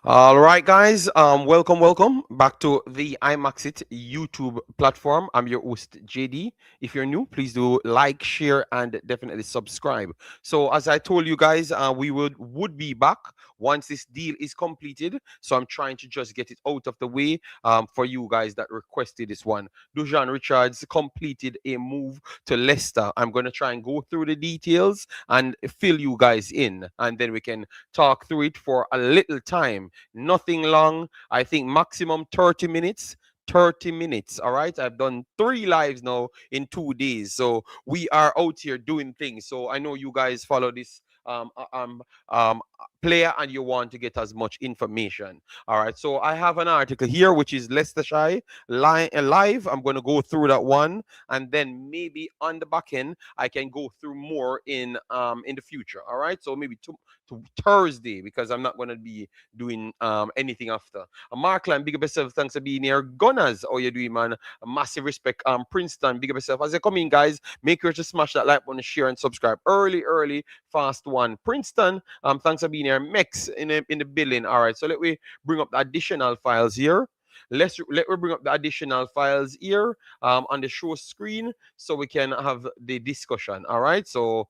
All right, guys. Welcome back to the Imaxit YouTube platform. I'm your host JD. If you're new, please do like, share, and definitely subscribe. So, as I told you guys, we would be back once this deal is completed. So, I'm trying to just get it out of the way for you guys that requested this one. Dujuan Richards completed a move to Leicester. I'm gonna try and go through the details and fill you guys in, and then we can talk through it for a little time. Nothing long. I think maximum 30 minutes. 30 minutes. All right. I've done 3 lives now in 2 days. So we are out here doing things. So I know you guys follow this player and you want to get as much information. All right. So I have an article here which is Leicestershire live. I'm going to go through that one, and then maybe on the back end I can go through more in the future. All right. So maybe to Thursday, because I'm not going to be doing anything after. Markland, big up yourself. Thanks for being here. Gunners, how you doing, man? A massive respect. Princeton, big up yourself. As you come in, guys, make sure to smash that like button, share, and subscribe. Early, fast one. Princeton, thanks for being here. Mex in the building. All right, so let me bring up the additional files here. Let me bring up the additional files here on the show screen so we can have the discussion. All right, so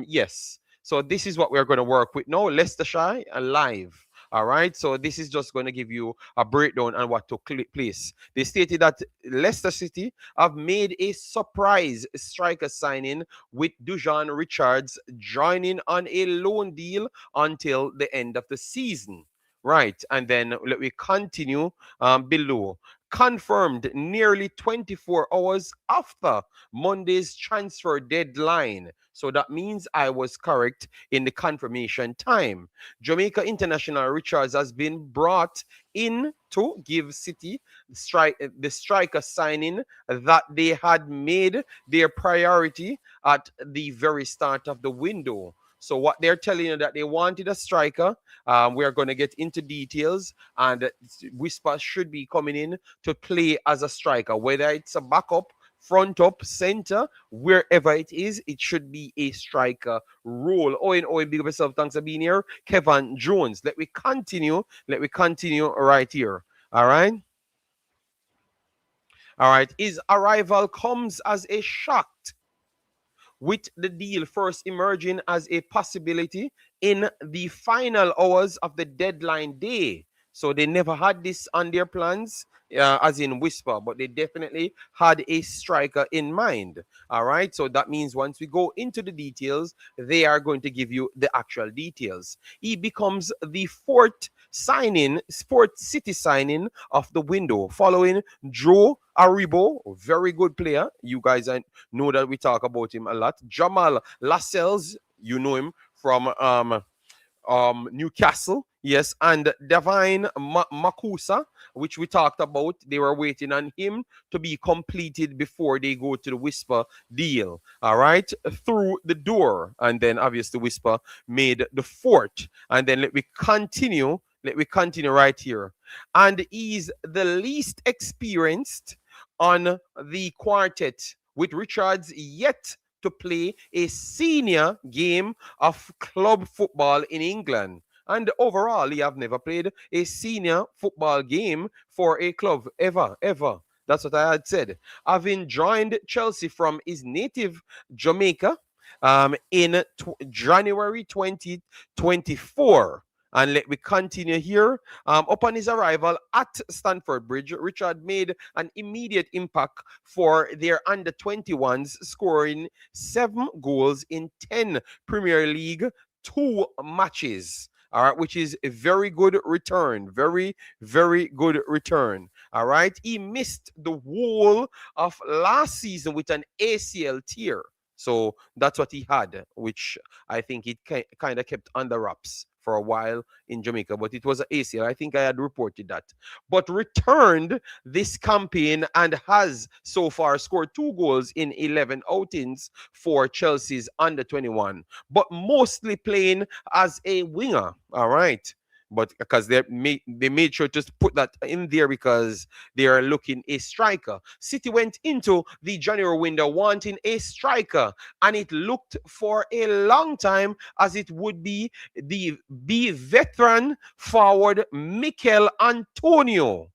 yes. So this is what we're going to work with now. Leicestershire live. All right. So this is just going to give you a breakdown on what took place. They stated that Leicester City have made a surprise striker signing with Dujuan Richards joining on a loan deal until the end of the season. Right. And then let me continue below. Confirmed nearly 24 hours after Monday's transfer deadline. So that means I was correct in the confirmation time. Jamaica international Richards has been brought in to give City the striker signing that they had made their priority at the very start of the window. So what they're telling you that they wanted a striker. We are going to get into details, and Whisper should be coming in to play as a striker, whether it's a backup, front up, center, wherever it is, it should be a striker role. Owen, big up yourself. Thanks for being here. Kevin Jones. Let me continue. Let me continue right here. All right. All right. His arrival comes as a shock, with the deal first emerging as a possibility in the final hours of the deadline day. So they never had this on their plans, as in Whisper, but they definitely had a striker in mind. All right. So that means once we go into the details, they are going to give you the actual details. He becomes the fourth City signing of the window, following Joe Aribo, very good player. You guys know that we talk about him a lot. Jamal Lascelles, you know him from Newcastle. Yes, and Divine Makusa, which we talked about, they were waiting on him to be completed before they go to the Whisper deal. All right, through the door, and then obviously Whisper made the fourth, and then let me continue. Let me continue right here, and he's the least experienced on the quartet, with Richards yet to play a senior game of club football in England. And overall, he have never played a senior football game for a club ever. That's what I had said. Having joined Chelsea from his native Jamaica in January 2024. And let me continue here. Upon his arrival at Stamford Bridge, Richard made an immediate impact for their under 21s, scoring 7 goals in 10 Premier League 2 matches. All right, which is a very good return. Very good return. All right. He missed the whole of last season with an ACL tear. So that's what he had, which I think it kind of kept under wraps for a while in Jamaica, but it was an ACL. I think I had reported that. But returned this campaign and has so far scored 2 goals in 11 outings for Chelsea's under 21, but mostly playing as a winger. All right. but because they made sure to put that in there because they are looking a striker. City went into the January window wanting a striker, and it looked for a long time as it would be the veteran forward Mikel Antonio.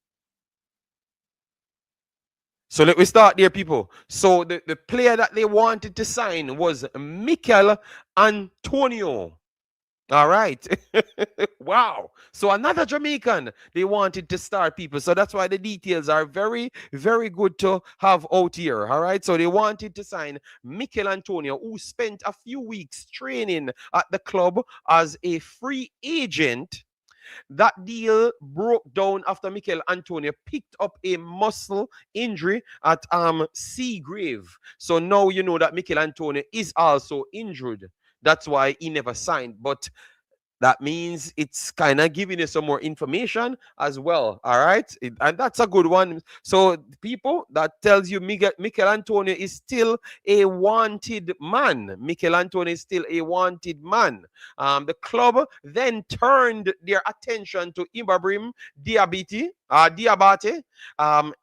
So let me start there, people. So the player that they wanted to sign was Mikel Antonio. All right. Wow. So another Jamaican they wanted to start, people. So that's why the details are very, very good to have out here. All right. So they wanted to sign Mikel Antonio, who spent a few weeks training at the club as a free agent. That deal broke down after Mikel Antonio picked up a muscle injury at Seagrave. So now you know that Mikel Antonio is also injured. That's why he never signed. But that means it's kind of giving you some more information as well. All right. And that's a good one. So, people, that tells you Mikel Antonio is still a wanted man. Mikel Antonio is still a wanted man. The club then turned their attention to Ibrahim Diabate.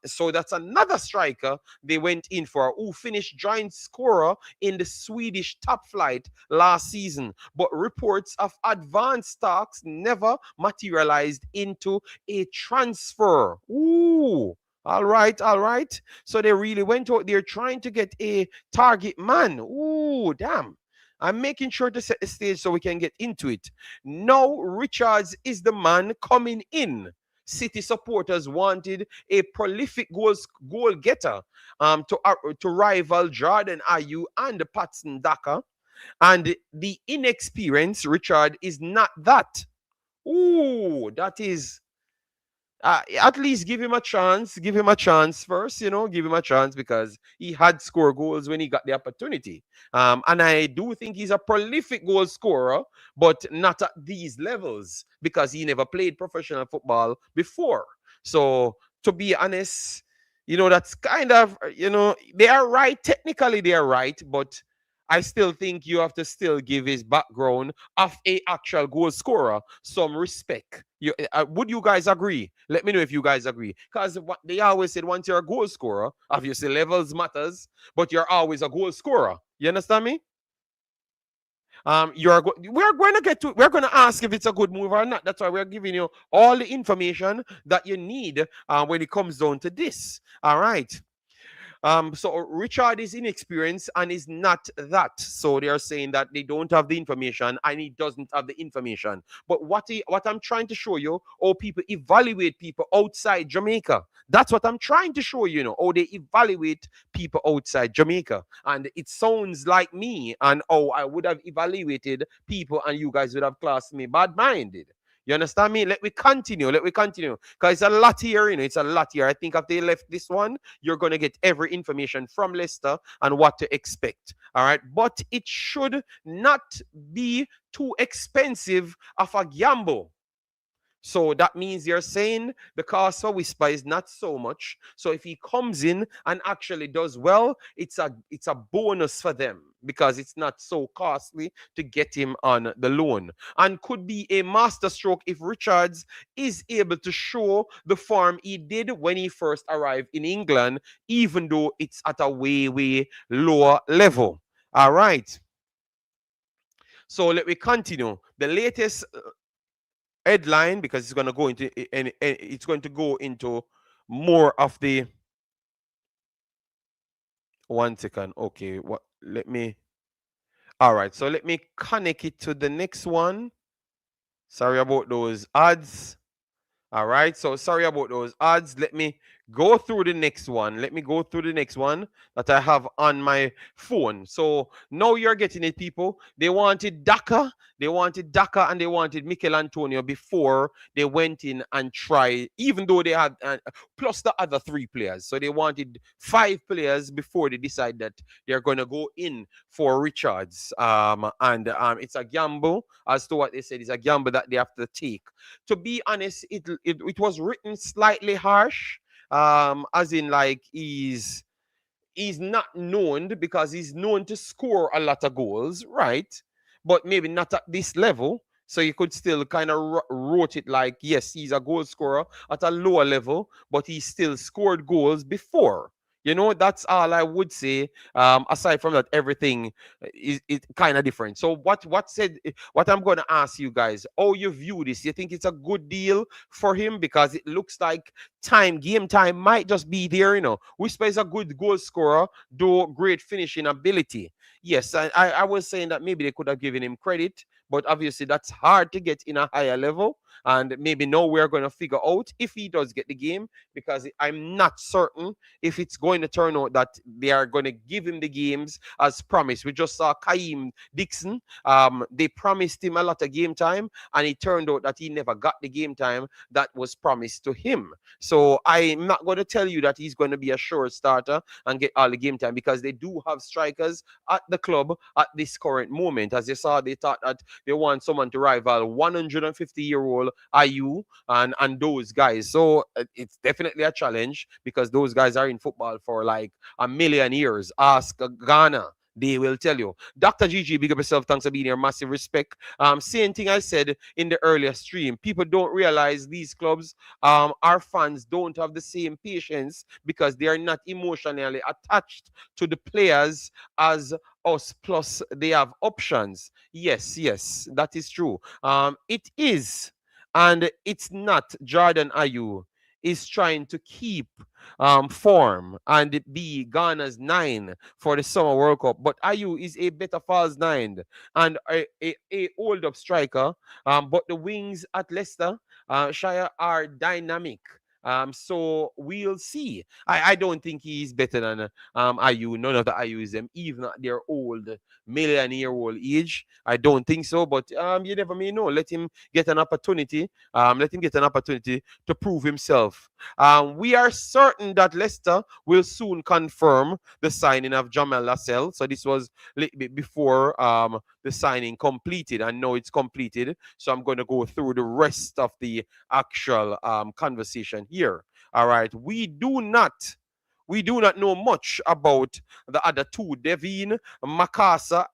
So that's another striker they went in for, who finished joint scorer in the Swedish top flight last season. But reports of advanced talks never materialized into a transfer. Ooh. All right, all right. So they really went out there trying to get a target man. Ooh, damn. I'm making sure to set the stage so we can get into it. Now, Richards is the man coming in. City supporters wanted a prolific goal getter to rival Jordan Ayew and Patson Daka. And the inexperienced Richard is not that. Ooh, that is at least give him a chance. Give him a chance first, give him a chance because he had scored goals when he got the opportunity. And I do think he's a prolific goal scorer, but not at these levels because he never played professional football before. So, to be honest, that's kind of, they are right. Technically, they are right, but I still think you have to still give his background of a actual goal scorer some respect. Would you guys agree? Let me know if you guys agree. Because what they always said, once you're a goal scorer, obviously levels matters, but you're always a goal scorer. You understand me? We're going to ask if it's a good move or not. That's why we're giving you all the information that you need when it comes down to this. All right. So Richard is inexperienced and is not that. So they are saying that they don't have the information and he doesn't have the information. But what I'm trying to show you, how people evaluate people outside Jamaica. That's what I'm trying to show you, how they evaluate people outside Jamaica. And it sounds like me and how I would have evaluated people and you guys would have classed me bad-minded. You understand me? Let me continue. Let me continue. Because it's a lot here, It's a lot here. I think if they left this one, you're going to get every information from Leicester and what to expect. All right. But it should not be too expensive of a gamble. So that means you're saying the cost for Whisper is not so much. So if he comes in and actually does well, it's a bonus for them because it's not so costly to get him on the loan. And could be a masterstroke if Richards is able to show the form he did when he first arrived in England, even though it's at a way, way lower level. All right. So let me continue. The latest headline, because it's going to go into and it's going to go into more of the 1 second. Okay, what let me all right, so let me connect it to the next one. Sorry about those ads. All right, so sorry about those ads. Let me go through the next one. Let me go through the next one that I have on my phone. So now you're getting it, people. They wanted Daka, and they wanted Mikel Antonio before they went in and tried, even though they had plus the other 3 players. So they wanted 5 players before they decide that they're going to go in for Richards. And it's a gamble as to what they said. It's a gamble that they have to take. To be honest, it was written slightly harsh, as in like he's not known because he's known to score a lot of goals, right? But maybe not at this level. So you could still kind of wrote it like, yes, he's a goal scorer at a lower level, but he still scored goals before. That's all I would say. Aside from that, everything is kind of different. So what I'm going to ask you guys, how you view this? You think it's a good deal for him because it looks like game time might just be there. Whisper is a good goal scorer, though great finishing ability. Yes, I was saying that maybe they could have given him credit, but obviously that's hard to get in a higher level. And maybe now we're going to figure out if he does get the game, because I'm not certain if it's going to turn out that they are going to give him the games as promised. We just saw Kaim Dixon. They promised him a lot of game time, and it turned out that he never got the game time that was promised to him. So I'm not going to tell you that he's going to be a sure starter and get all the game time, because they do have strikers at the club at this current moment. As you saw, they thought that they want someone to rival 150-year-old Ayu and those guys. So it's definitely a challenge, because those guys are in football for like a million years. Ask Ghana. They will tell you. Dr. Gigi, big up yourself. Thanks for being here. Massive respect. Same thing I said in the earlier stream. People don't realize these clubs, our fans don't have the same patience, because they are not emotionally attached to the players as us. Plus, they have options. Yes, that is true. It is, and it's not Jordan Ayew is trying to keep form and be Ghana's 9 for the Summer World Cup. But Ayew is a better false 9 and a hold up striker. But the wings at Leicester, Shire, are dynamic. So we'll see. I don't think he's better than Ayew. None of the Ayews them, even at their old million-year-old age. I don't think so. But you never may know. Let him get an opportunity. Let him get an opportunity to prove himself. We are certain that Leicester will soon confirm the signing of Jamal Lascelles. So this was a little bit before the signing completed, and now it's completed. So I'm going to go through the rest of the actual conversation here. All right. We do not know much about the other two. Devin Makasa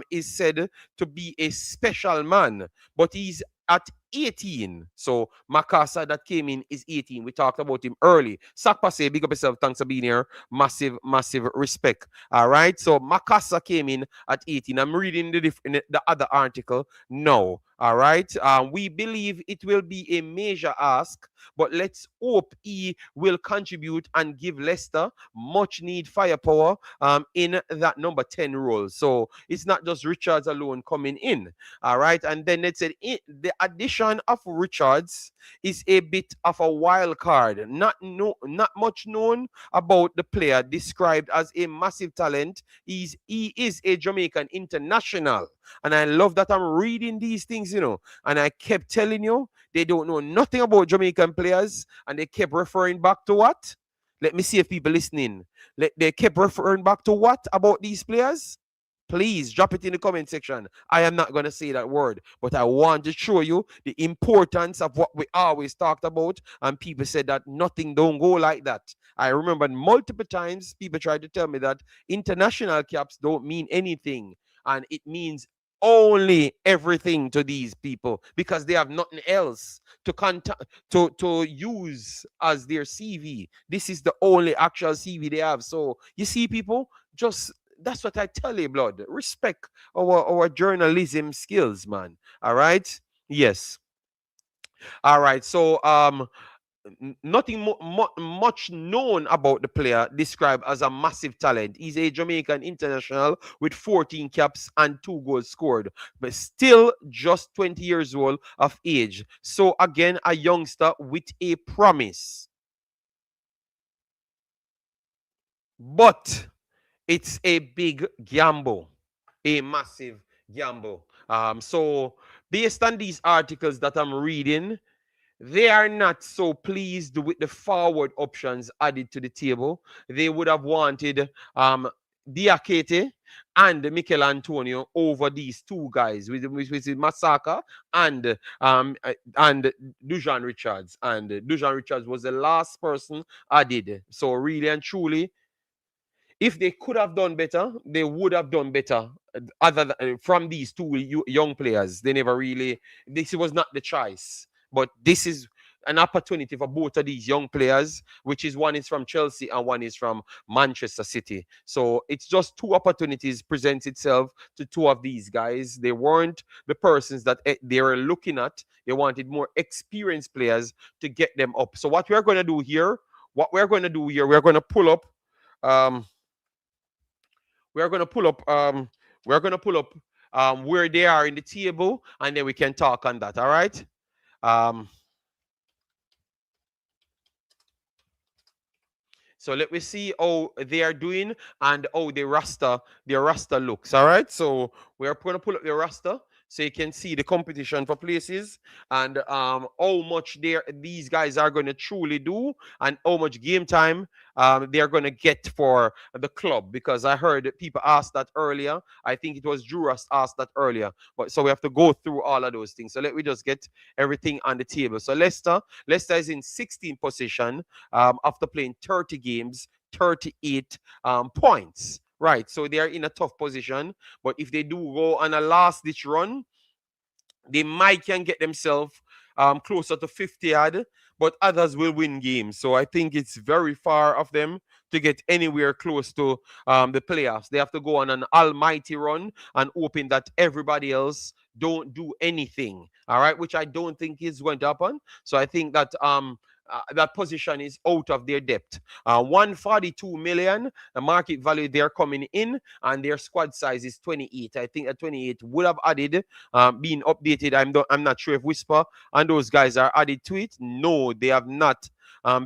is said to be a special man, but he's at 18. So Makasa that came in is 18. We talked about him early. Sakpase, big up yourself. Thanks for being here. Massive respect. All right. So Makasa came in at 18. I'm reading the other article. No. All right. We believe it will be a major ask, but let's hope he will contribute and give Leicester much need firepower in that number 10 role. So it's not just Richards alone coming in. All right. And then it said the addition of Richards is a bit of a wild card. Not much known about the player, described as a massive talent. He is a Jamaican international. And I love that I'm reading these things, and I kept telling you they don't know nothing about Jamaican players, and they kept referring back to what? Let me see if people listening. They kept referring back to what about these players? Please drop it in the comment section. I am not going to say that word, but I want to show you the importance of what we always talked about. And people said that nothing don't go like that. I remember multiple times people tried to tell me that international caps don't mean anything. And it means only everything to these people, because they have nothing else to use as their CV. This is the only actual CV they have. So you see, people, just that's what I tell you, blood. Respect our journalism skills, man. All right. Yes. All right. So nothing much known about the player, described as a massive talent. He's a Jamaican international with 14 caps and 2 goals scored, but still just 20 years old of age. So again, a youngster with a promise. But it's a big gamble, a massive gamble. So based on these articles that I'm reading, they are not so pleased with the forward options added to the table. They would have wanted Diakete and Mikel Antonio over these two guys, with Masaka and Dujuan Richards. And Dujuan Richards was the last person added. So really and truly, if they could have done better, they would have done better. Other than, from these two young players, they never really. This was not the choice, but this is an opportunity for both of these young players, which is one is from Chelsea and one is from Manchester City. So it's just two opportunities presents itself to two of these guys. They weren't the persons that they were looking at. They wanted more experienced players to get them up. So what we're going to do here, we're going to pull up um, we're gonna pull up where they are in the table, and then we can talk on that. All right. Um, so let me see how they are doing and how their roster looks. All right. So we're gonna pull up the roster so you can see the competition for places and how much these guys are going to truly do and how much game time they're going to get for the club, because I heard people ask that earlier. I think it was Juras asked that earlier, but so we have to go through all of those things. So let me just get everything on the table. So Leicester is in 16th position after playing 30 games, 38 points. Right, so they are in a tough position, but if they do go on a last ditch run, they might can get themselves closer to 50 odd, but others will win games. So I think it's very far of them to get anywhere close to the playoffs. They have to go on an almighty run and hoping that everybody else don't do anything. All right, which I don't think is going to happen. So I think that that position is out of their depth. 142 million, the market value they're coming in, and their squad size is 28. I think that 28 would have added, being updated. I'm not sure if Whisper and those guys are added to it. No, they have not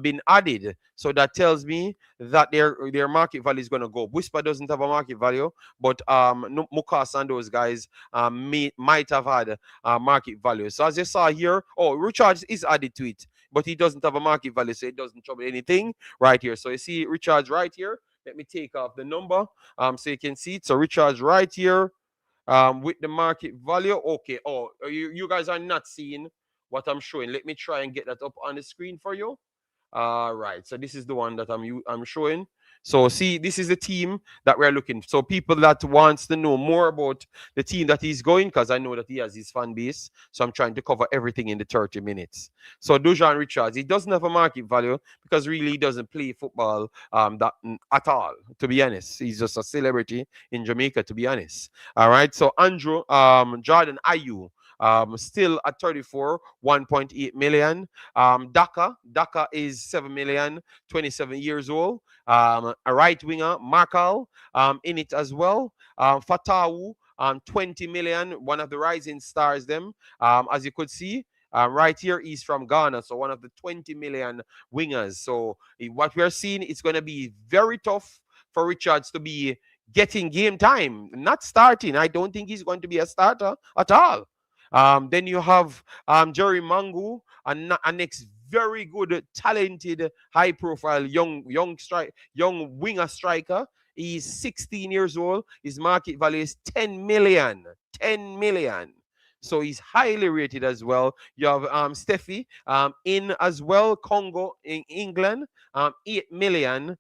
been added. So that tells me that their market value is going to go. Whisper doesn't have a market value, but Mukas and those guys might have had market value. So as you saw here, oh, Richards is added to it, but he doesn't have a market value, so it doesn't trouble anything right here. So you see Richards right here. Let me take off the number so you can see it. So Richards right here with the market value. Okay. Oh, you guys are not seeing what I'm showing. Let me try and get that up on the screen for you. All right. So this is the one that I'm showing. So see, this is the team that we're looking. So people that wants to know more about the team that he's going, because I know that he has his fan base. So I'm trying to cover everything in the 30 minutes. So Dujuan Richards, he doesn't have a market value because really he doesn't play football at all. To be honest, he's just a celebrity in Jamaica. To be honest. All right. So Andrew Jordan Ayu. Still at 34, 1.8 million. Daka is 7 million, 27 years old. A right winger, Markal, in it as well. Fatawu, 20 million, one of the rising stars, them. As you could see, right here, he's from Ghana, so one of the 20 million wingers. So what we're seeing, it's going to be very tough for Richards to be getting game time, not starting. I don't think he's going to be a starter at all. Then you have Jerry Mangu, a next very good, talented, high-profile young winger striker. He's 16 years old. His market value is 10 million. 10 million. So he's highly rated as well. You have Steffi in as well, Congo in England, 8 million.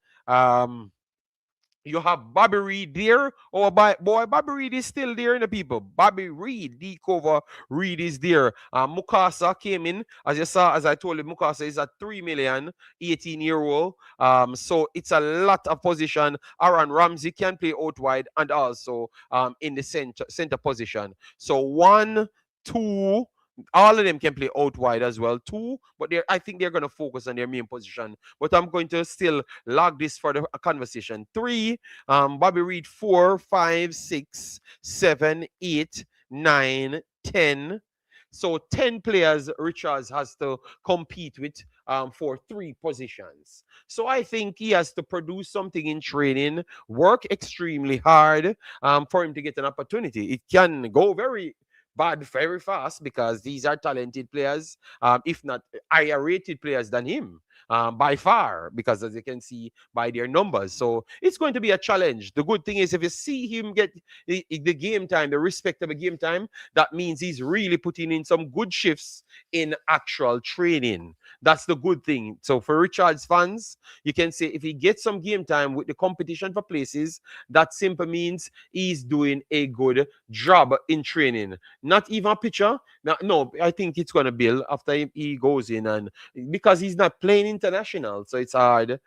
You have Bobby Reed there. Oh, boy, Bobby Reed is still there in the people. Bobby Reed, D cover Reed is there. Mukasa came in, as you saw, as I told you, Mukasa is at 3 million, 18-year-old. So it's a lot of position. Aaron Ramsey can play out wide and also in the center position. So 1, 2, all of them can play out wide as well too, but I think they're going to focus on their main position. But I'm going to still log this for the conversation. 3, Bobby Reed, 4, 5, 6, 7, 8, 9, 10. So 10 players Richards has to compete with for 3 positions. So I think he has to produce something in training, work extremely hard for him to get an opportunity. It can go very bad very fast because these are talented players, if not higher rated players than him. by far, because as you can see by their numbers. So it's going to be a challenge. The good thing is, if you see him get the game time, the respect of the game time, that means he's really putting in some good shifts in actual training. That's the good thing. So for Richard's fans, you can say if he gets some game time with the competition for places, that simply means he's doing a good job in training. Not even a picture. No, I think it's going to build after he goes in, and because he's not playing international, so it's hard.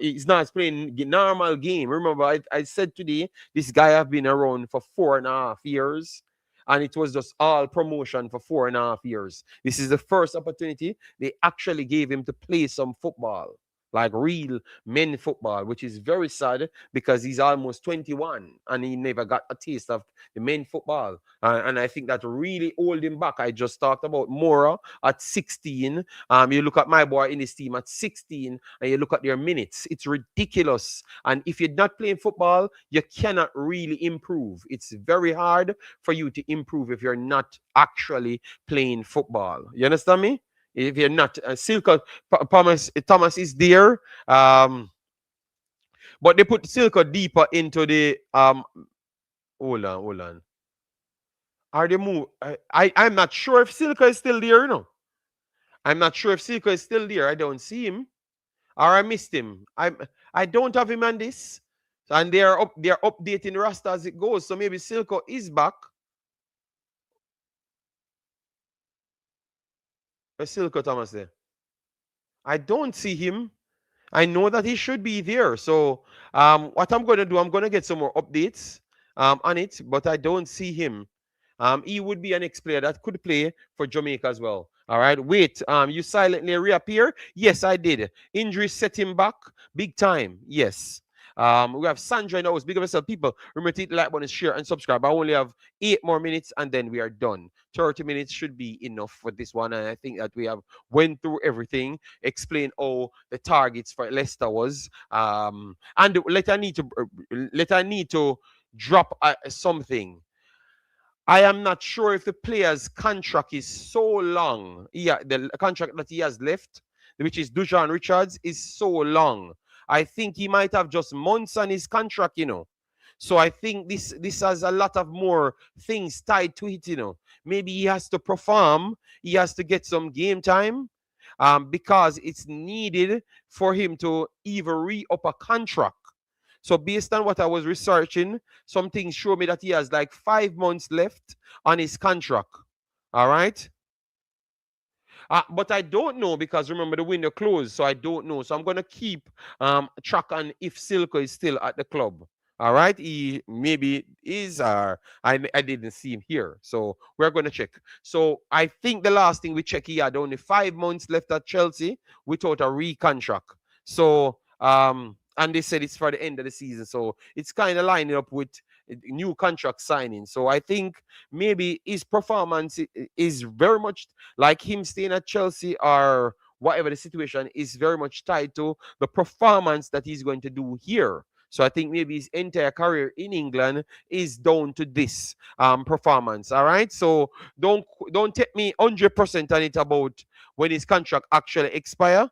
He's not playing normal game. Remember, I said today, this guy have been around for 4.5 years. And it was just all promotion for 4.5 years. This is the first opportunity they actually gave him to play some football, like real men football, which is very sad because he's almost 21 and he never got a taste of the men football. And I think that really hold him back. I just talked about Mora at 16. You look at my boy in his team at 16 and you look at their minutes. It's ridiculous. And if you're not playing football, you cannot really improve. It's very hard for you to improve if you're not actually playing football. You understand me? If you're not, Silko Thomas is there, but they put Silko deeper into the Hold on. Are they move? I'm not sure if Silko is still there. No, I'm not sure if Silko is still there. I don't see him, or I missed him. I don't have him on this, and they're updating the roster as it goes. So maybe Silko is back. Where's Silko Thomas there? I don't see him. I know that he should be there. So what I'm going to do, I'm going to get some more updates on it, but I don't see him. He would be an ex-player that could play for Jamaica as well. All right, wait. You silently reappear? Yes, I did. Injury set him back big time. Yes. We have Sandra in the house. Big up yourself, people. Remember to hit the like button, share, and subscribe. I only have 8 more minutes, and then we are done. 30 minutes should be enough for this one, and I think that we have went through everything, explain all the targets for Leicester was. And let I need to drop something. I am not sure if the player's contract is so long. Yeah, the contract that he has left, which is Dujuan Richards, is so long. I think he might have just months on his contract, you know. So I think this has a lot of more things tied to it, you know. Maybe he has to perform, he has to get some game time, because it's needed for him to even re-up a contract. So based on what I was researching, some things show me that he has like 5 months left on his contract. All right. But I don't know because remember the window closed, so I don't know. So I'm gonna keep track on if Silko is still at the club. All right, he maybe is, or I didn't see him here, so we're gonna check. So I think the last thing we check, he had only 5 months left at Chelsea without a re-contract. So and they said it's for the end of the season, so it's kind of lining up with new contract signing. So I think maybe his performance is very much like him staying at Chelsea or whatever the situation is very much tied to the performance that he's going to do here. So I think maybe his entire career in England is down to this performance. All right. So don't take me 100% on it about when his contract actually expire.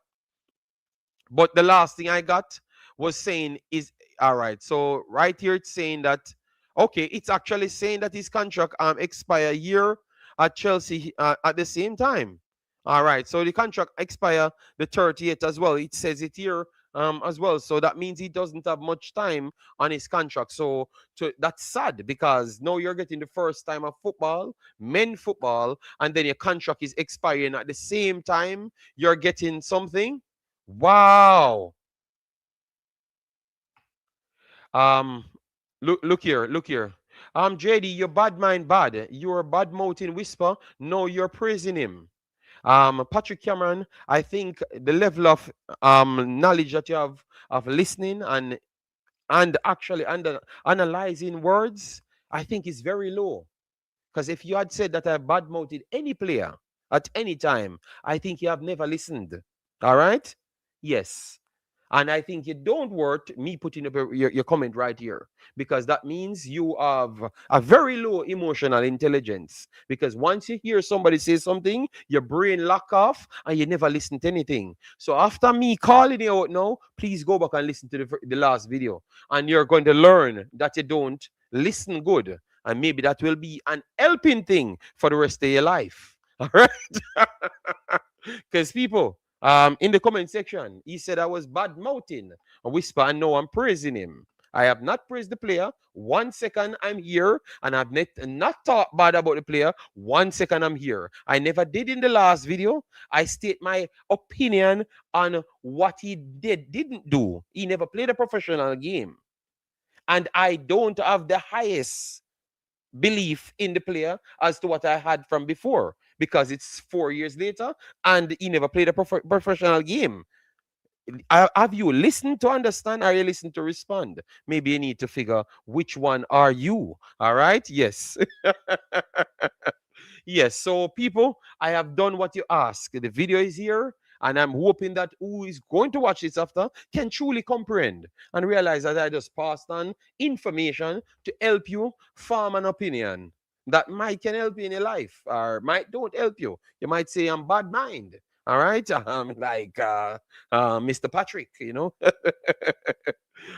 But the last thing I got was saying is all right. So right here it's saying that okay, it's actually saying that his contract expire year at Chelsea at the same time. All right. So the contract expire the 30th as well. It says it here as well. So that means he doesn't have much time on his contract. So that's sad because now you're getting the first time of football, men football, and then your contract is expiring at the same time you're getting something. Wow. Um, look here. JD, you're bad mind bad. You're a bad mouthing whisper. No, you're praising him. Patrick Cameron, I think the level of knowledge that you have of listening and actually analyzing words, I think is very low. Because if you had said that I bad mouthed any player at any time, I think you have never listened. All right? Yes. And I think it don't worth me putting up your comment right here, because that means you have a very low emotional intelligence. Because once you hear somebody say something, your brain lock off and you never listen to anything. So after me calling you out now, please go back and listen to the last video. And you're going to learn that you don't listen good. And maybe that will be an helping thing for the rest of your life. All right? Because people, in the comment section, he said I was bad mouthing a whisper, and now I'm praising him. I have not praised the player. 1 second I'm here, and I've not talked bad about the player. 1 second I'm here. I never did in the last video. I state my opinion on what he didn't do. He never played a professional game. And I don't have the highest belief in the player as to what I had from before, because it's 4 years later and he never played a professional game. Have you listened to understand, or you listen to respond? Maybe you need to figure which one are you. All right, yes. Yes, so people, I have done what you ask. The video is here, and I'm hoping that who is going to watch this after can truly comprehend and realize that I just passed on information to help you form an opinion that might can help you in your life, or might don't help you. You might say I'm bad mind. All right, like Mr. Patrick, you know.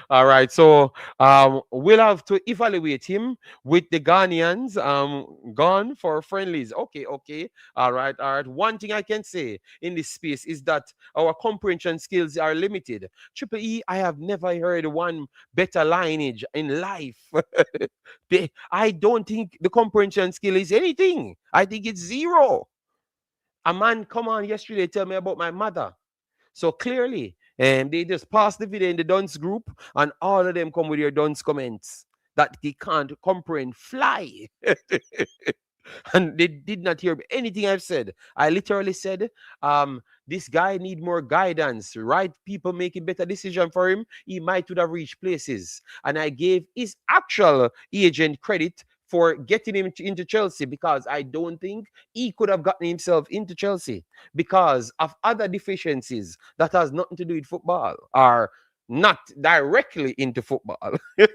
All right, so we'll have to evaluate him with the Ghanaians gone for friendlies. Okay, okay. All right, all right. One thing I can say in this space is that our comprehension skills are limited. Triple E, I have never heard one better lineage in life. I don't think the comprehension skill is anything. I think it's zero. A man come on yesterday tell me about my mother. So clearly, they just passed the video in the dunce group, and all of them come with your dunce comments that they can't comprehend fly. And they did not hear anything I've said. I literally said, this guy need more guidance, right? People making better decision for him. He might would have reached places. And I gave his actual agent credit for getting him into Chelsea, because I don't think he could have gotten himself into Chelsea because of other deficiencies that has nothing to do with football, or not directly into football. Big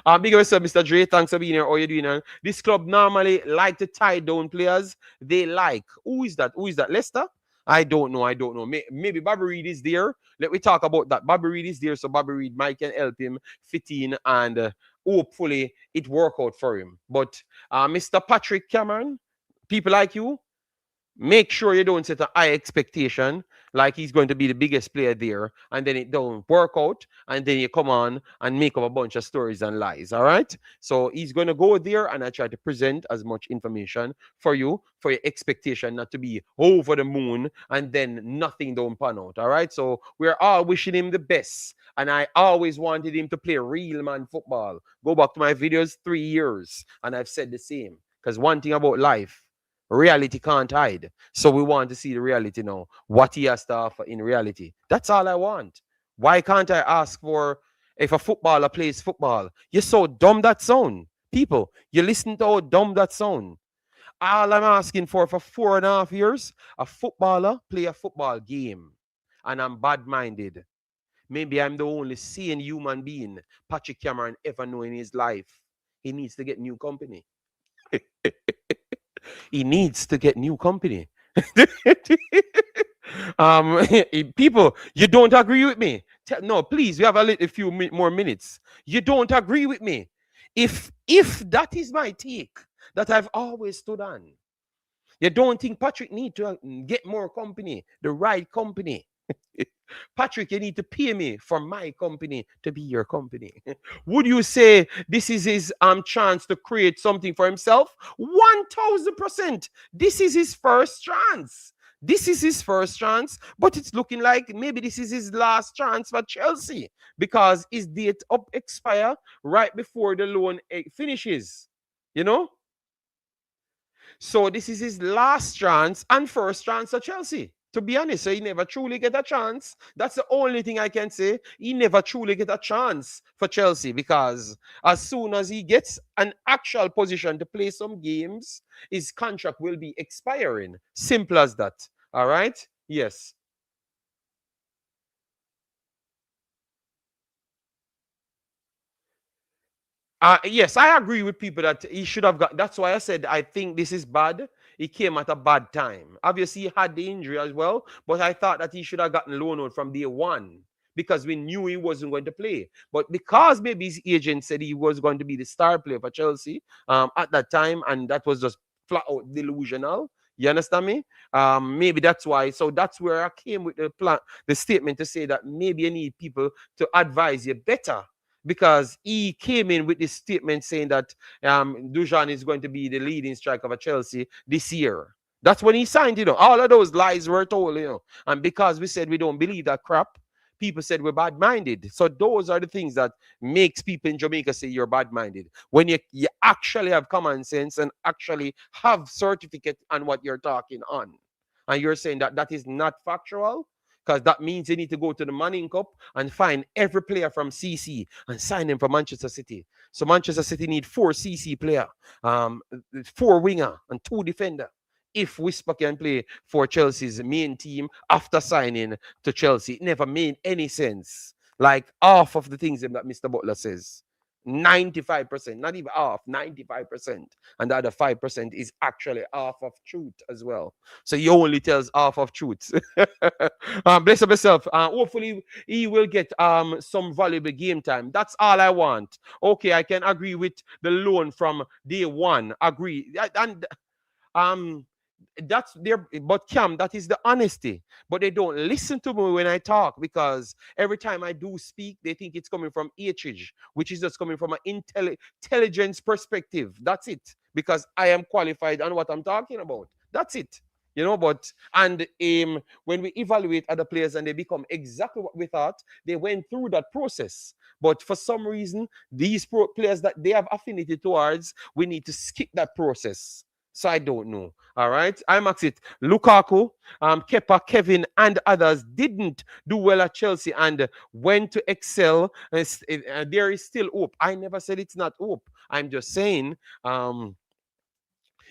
up yourself, Mr. Dre. Thanks for being here. How you doing? This club normally like to tie down players. They like. Who is that? Who is that? Leicester? I don't know. I don't know. Maybe Bobby Reed is there. Let me talk about that. Bobby Reed is there, so Bobby Reed might can help him fit in, and hopefully it work out for him. But Mr. Patrick Cameron, people like you, make sure you don't set a high expectation like he's going to be the biggest player there, and then it don't work out, and then you come on and make up a bunch of stories and lies. All right, so he's going to go there, and I try to present as much information for you, for your expectation not to be over the moon and then nothing don't pan out. All right, so we're all wishing him the best, and I always wanted him to play real man football. Go back to my videos 3 years and I've said the same, because one thing about life, reality can't hide. So we want to see the reality now. What he has to offer in reality. That's all I want. Why can't I ask for, if a footballer plays football? You're so dumb that sound. People, you listen to how dumb that sound. All I'm asking for 4.5 years, a footballer play a football game. And I'm bad-minded. Maybe I'm the only sane human being Patrick Cameron ever know in his life. He needs to get new company. He needs to get new company. People, you don't agree with me? No, please, we have a few more minutes. You don't agree with me? If that is my take that I've always stood on, you don't think Patrick need to get more company, the right company? Patrick, you need to pay me for my company to be your company. Would you say this is his chance to create something for himself? 1000%. This is his first chance. This is his first chance, but it's looking like maybe this is his last chance for Chelsea, because his date up expire right before the loan finishes. You know? So this is his last chance and first chance at Chelsea. To be honest, so he never truly get a chance. That's the only thing I can say. He never truly get a chance for Chelsea, because as soon as he gets an actual position to play some games, his contract will be expiring. Simple as that. All right? Yes. Yes, I agree with people that he should have got. That's why I said I think this is bad. He came at a bad time. Obviously, he had the injury as well, but I thought that he should have gotten loan out from day one because we knew he wasn't going to play. But because maybe his agent said he was going to be the star player for Chelsea at that time, and that was just flat out delusional. You understand me? Maybe that's why. So that's where I came with the plan, the statement to say that maybe you need people to advise you better because he came in with this statement saying that Dujuan is going to be the leading striker for Chelsea this year. That's when he signed, all of those lies were told. And because we said we don't believe that crap, people said we're bad-minded. So those are the things that makes people in Jamaica say you're bad-minded. When you actually have common sense and actually have certificate on what you're talking on. And you're saying that that is not factual, because that means you need to go to the Manning Cup and find every player from CC and sign them for Manchester City. So Manchester City need 4 CC player, 4 winger and 2 defender. If Whisper can play for Chelsea's main team after signing to Chelsea, it never made any sense. Like half of the things that Mr. Butler says. 95%, not even half, 95%. And the other 5% is actually half of truth as well. So he only tells half of truth. Bless up yourself. Hopefully he will get some valuable game time. That's all I want. Okay, I can agree with the loan from day one. Agree. And um that's their, but Cam, that is the honesty. But they don't listen to me when I talk, because every time I do speak, they think it's coming from HH, which is just coming from an intelligence perspective. That's it. Because I am qualified on what I'm talking about. That's it. But and when we evaluate other players and they become exactly what we thought, they went through that process. But for some reason, these players that they have affinity towards, we need to skip that process. So I don't know. All right. Imaxit. Lukaku, Kepa, Kevin, and others didn't do well at Chelsea and went to excel. There is still hope. I never said it's not hope. I'm just saying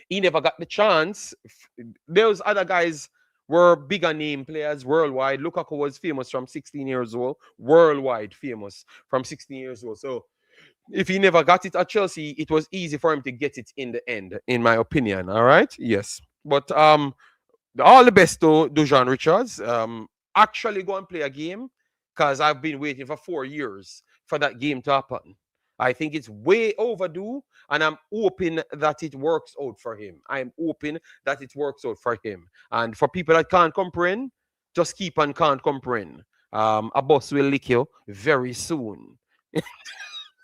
he never got the chance. Those other guys were bigger name players worldwide. Lukaku was famous from 16 years old, worldwide famous from 16 years old. So if he never got it at Chelsea, it was easy for him to get it in the end, in my opinion. All right, yes, but all the best to Dujuan Richards. Actually go and play a game, because I've been waiting for 4 years for that game to happen. I think it's way overdue, and I'm hoping that it works out for him. I'm hoping that it works out for him. And for people that can't comprehend, just keep on can't comprehend. A bus will lick you very soon.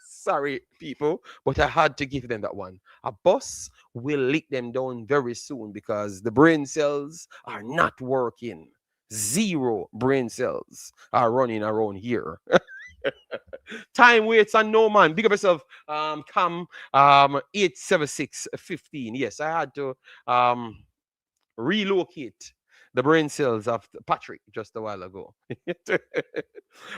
Sorry, people, but I had to give them that one. A bus will lick them down very soon because the brain cells are not working. Zero brain cells are running around here. Time waits and no man. Big up yourself. Cam 87615. Yes, I had to relocate the brain cells of Patrick just a while ago.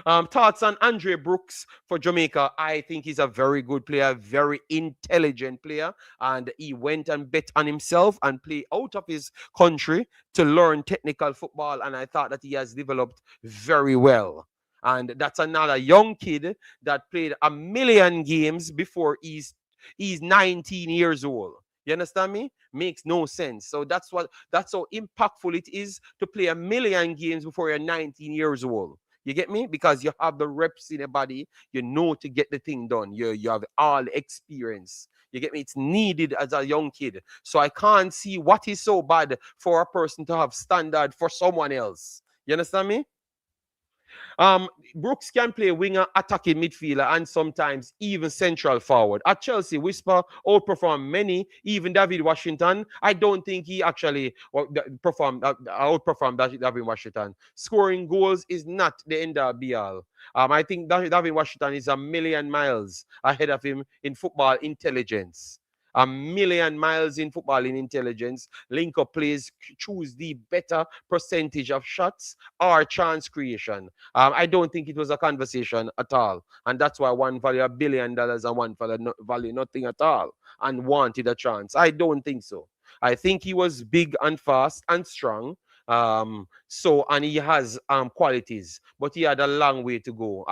Thoughts on Andre Brooks for Jamaica? I think he's a very good player, very intelligent player, and he went and bet on himself and played out of his country to learn technical football, and I thought that he has developed very well. And that's another young kid that played a million games before he's 19 years old. You understand me? Makes no sense. So that's how impactful it is to play a million games before you're 19 years old. You get me? Because you have the reps in your body, you know to get the thing done. You have all the experience. You get me? It's needed as a young kid. So I can't see what is so bad for a person to have standard for someone else. You understand me? Brooks can play winger, attacking midfielder, and sometimes even central forward. At Chelsea, Whisper outperformed many, even David Washington. I don't think he actually outperformed David Washington. Scoring goals is not the end all be all. I think David Washington is a million miles ahead of him in football intelligence. A million miles in football in intelligence. Link up plays, choose the better percentage of shots or chance creation. I don't think it was a conversation at all. And that's why one value $1 billion and one value nothing at all and wanted a chance. I don't think so. I think he was big and fast and strong. So and he has qualities, but he had a long way to go.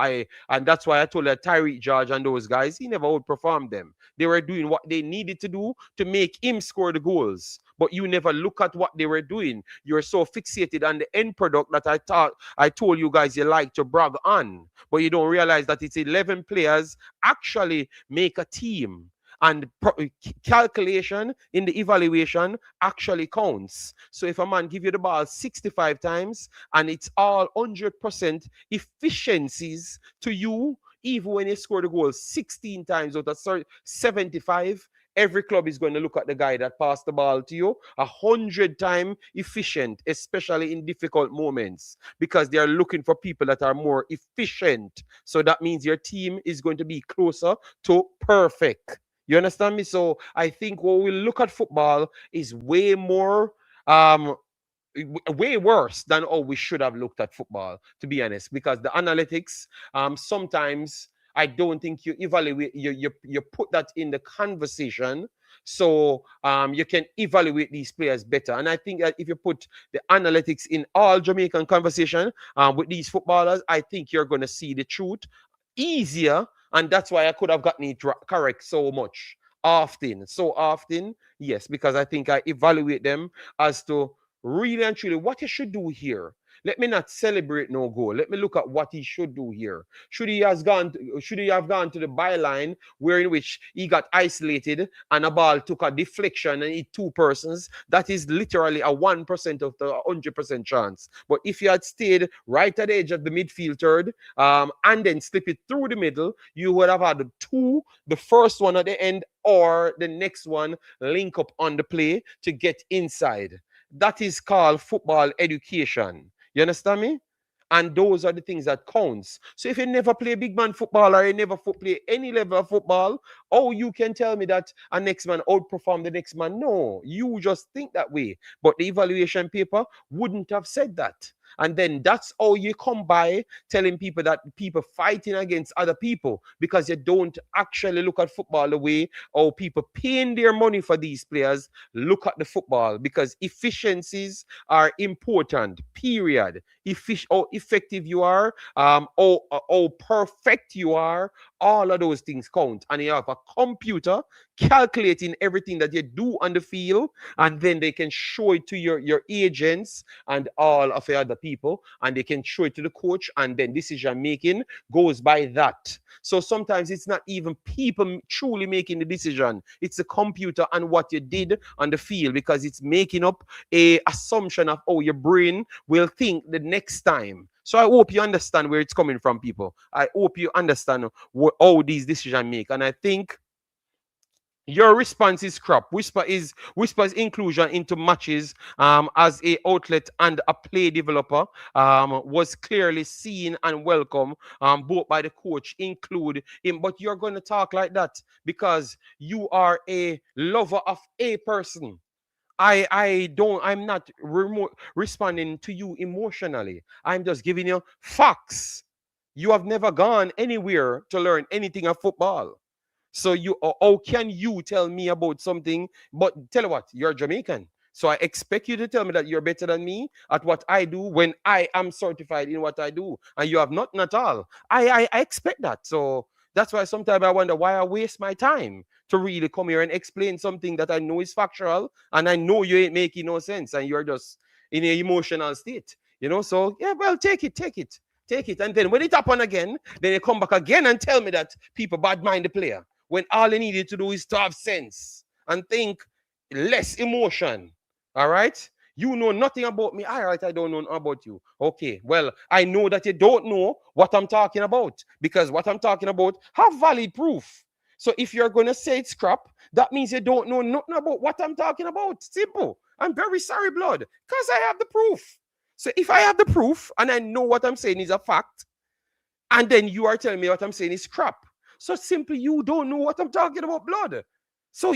And that's why I told her Tyreek George and those guys, he never outperformed them. They were doing what they needed to do to make him score the goals. But you never look at what they were doing. You're so fixated on the end product that I told you guys you like to brag on. But you don't realize that it's 11 players actually make a team. And calculation in the evaluation actually counts. So if a man give you the ball 65 times and it's all 100% efficiencies to you, even when you score the goal 16 times out of 75, every club is going to look at the guy that passed the ball to you 100 times efficient, especially in difficult moments, because they are looking for people that are more efficient. So that means your team is going to be closer to perfect. You understand me? So I think when we look at football is way more way worse than how we should have looked at football, to be honest, because the analytics sometimes I don't think you evaluate you put that in the conversation so you can evaluate these players better. And I think that if you put the analytics in all Jamaican conversation with these footballers, I think you're going to see the truth easier. And that's why I could have gotten it correct so much so often, yes, because I think I evaluate them as to really and truly what he should do here. Let me not celebrate no goal. Let me look at what he should do here. Should he have gone to the byline where in which he got isolated and a ball took a deflection and hit two persons? That is literally a 1% of the 100% chance. But if you had stayed right at the edge of the midfield third and then slip it through the middle, you would have had two, the first one at the end or the next one link up on the play to get inside. That is called football education. You understand me? And those are the things that counts. So if you never play big man football or you never play any level of football, oh, you can tell me that a next man outperform the next man. No, you just think that way. But the evaluation paper wouldn't have said that. And then that's how you come by telling people that people fighting against other people because you don't actually look at football the way how people paying their money for these players look at the football, because efficiencies are important, period. How effective you are, how perfect you are, all of those things count. And you have a computer calculating everything that you do on the field, and then they can show it to your agents and all of the other people, and they can show it to the coach, and then decision making goes by that. So sometimes it's not even people truly making the decision, it's the computer and what you did on the field, because it's making up a assumption of how your brain will think the next time. So I hope you understand where it's coming from, people. I hope you understand how these decisions make. And I think your response is crap. Whisper's inclusion into matches as a outlet and a play developer was clearly seen and welcome both by the coach, include him. But you're going to talk like that because you are a lover of a person. I'm not responding to you emotionally. I'm just giving you facts. You have never gone anywhere to learn anything of football. So how can you tell me about something? But tell you what, you're Jamaican. So I expect you to tell me that you're better than me at what I do when I am certified in what I do. And you have nothing at all. I expect that. So that's why sometimes I wonder why I waste my time to really come here and explain something that I know is factual and I know you ain't making no sense and you're just in an emotional state. So yeah, well, take it. And then when it happen again, then you come back again and tell me that people bad mind the player, when all they needed to do is to have sense and think less emotion. All right? You know nothing about me. All right, I don't know about you. Okay, well, I know that you don't know what I'm talking about, because what I'm talking about have valid proof. So if you're going to say it's crap, that means you don't know nothing about what I'm talking about. Simple. I'm very sorry, blood, because I have the proof. So if I have the proof and I know what I'm saying is a fact, and then you are telling me what I'm saying is crap, so simply you don't know what I'm talking about, blood. So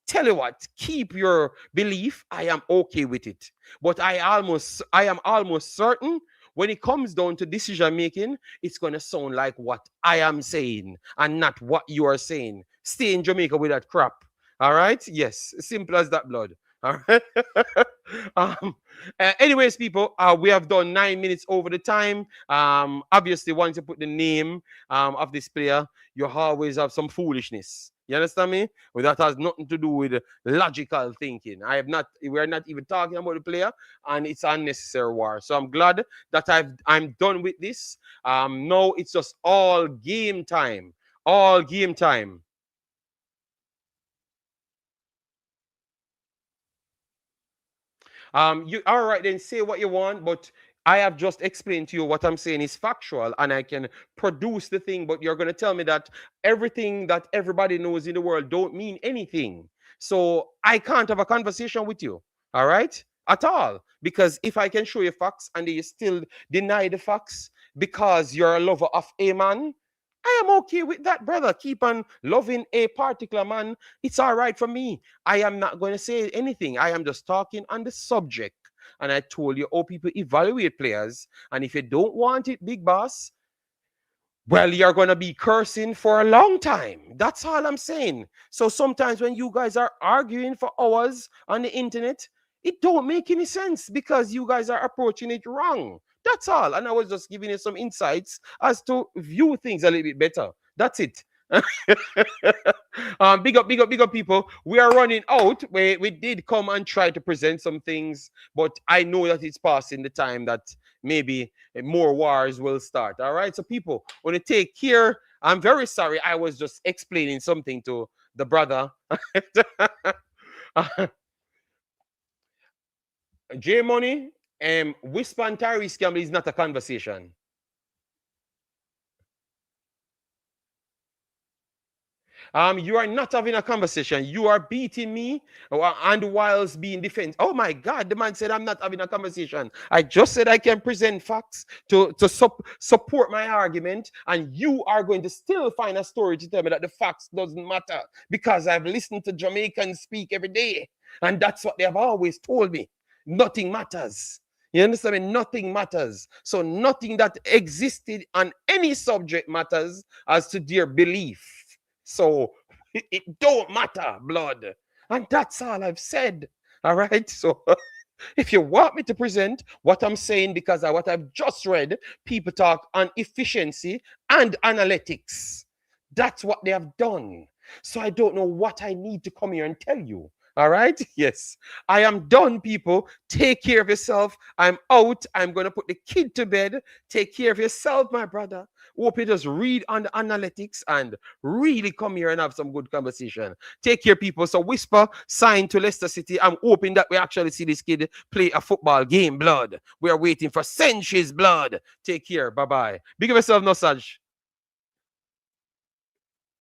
tell you what, keep your belief. I am okay with it. But I am almost certain when it comes down to decision making, it's going to sound like what I am saying and not what you are saying. Stay in Jamaica with that crap. All right? Yes, simple as that, blood. All right. um, anyways, people, we have done 9 minutes over the time. Obviously, once you put the name of this player, you always have some foolishness. You understand me? Well, that has nothing to do with logical thinking. I have not. We are not even talking about the player, and it's unnecessary war. So I'm glad that I'm done with this. Now it's just all game time. All game time. You all right then, say what you want, but I have just explained to you what I'm saying is factual and I can produce the thing, but you're gonna tell me that everything that everybody knows in the world don't mean anything. So I can't have a conversation with you, all right? At all. Because if I can show you facts and you still deny the facts because you're a lover of a man, I am okay with that, brother. Keep on loving a particular man. It's all right for me. I am not going to say anything. I am just talking on the subject. And I told you how people evaluate players. And if you don't want it, big boss, well, you're going to be cursing for a long time. That's all I'm saying. So sometimes when you guys are arguing for hours on the internet, it don't make any sense because you guys are approaching it wrong. That's all. And I was just giving you some insights as to view things a little bit better. That's it. Big up, big up, big up, people. We are running out. We did come and try to present some things, but I know that it's passing the time that maybe more wars will start. All right, so people, want to take care. I'm very sorry. I was just explaining something to the brother. J Money, Whisper and Tyrese Campbell is not a conversation. You are not having a conversation. You are beating me and whilst being defense. Oh my God, the man said I'm not having a conversation. I just said I can present facts to support my argument, and you are going to still find a story to tell me that the facts doesn't matter because I've listened to Jamaicans speak every day, and that's what they have always told me. Nothing matters. You understand me? Nothing matters. So nothing that existed on any subject matters as to their belief. So it don't matter, blood. And that's all I've said. All right. So if you want me to present what I'm saying, because of what I've just read, people talk on efficiency and analytics. That's what they have done. So I don't know what I need to come here and tell you. All right. Yes. I am done, people. Take care of yourself. I'm out. I'm going to put the kid to bed. Take care of yourself, my brother. Hope you just read on the analytics and really come here and have some good conversation. Take care, people. So Whisper signed to Leicester City. I'm hoping that we actually see this kid play a football game, blood. We are waiting for centuries, blood. Take care. Bye-bye. Big of yourself, Nosage.